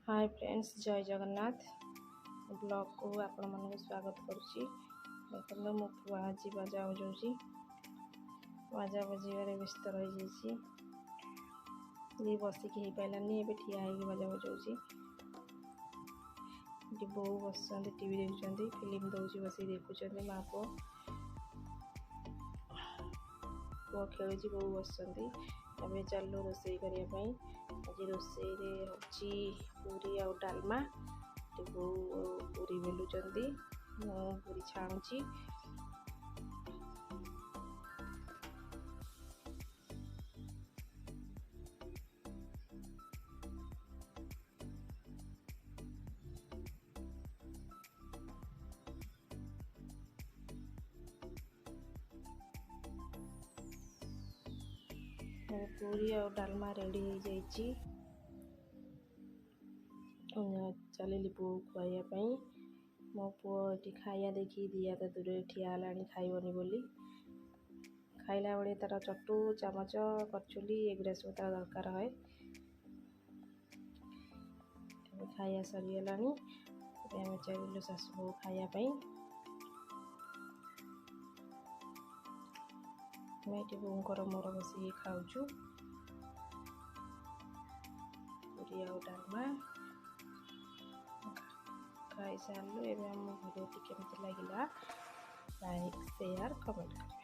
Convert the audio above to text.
Hi friends, जय Jagannath blog को आपण मन स्वागत करुच्ची। देखो मो पुआ आज बाजा बजाऊँगी, बाजा बजाइबार व्यस्त रही ये बसिकी हो पारानी, ए ठिया हो बाजा बजाऊँगी। बो बस टीवी देखुं, फिल्म दौर बस देखुं माँ पुओ पुओ खेलुची, बो बस चलो रोसई करने। आज रोसई होची पूरी आ डालमा। बो पूरी बेलुचंदी, पूरी छाणुची। पूरी आ डालमा रेडी हो जाइए। चलिए पुओ खुआइया। मो पुओ ये खाया देखी दिया तो दूर ठिया खाइबनी बोली। खाइला बेले तार चटू चामच करचुली एगुरा सब तार दरकार है। खाया सरीगला, आम चलू शाशु बो खायापी। ये बोर मोर बस खाऊँ पूरी आ डालमा खाई सारू। एवं भिडियो केमती लगे लाइक शेयर कमेंट करें।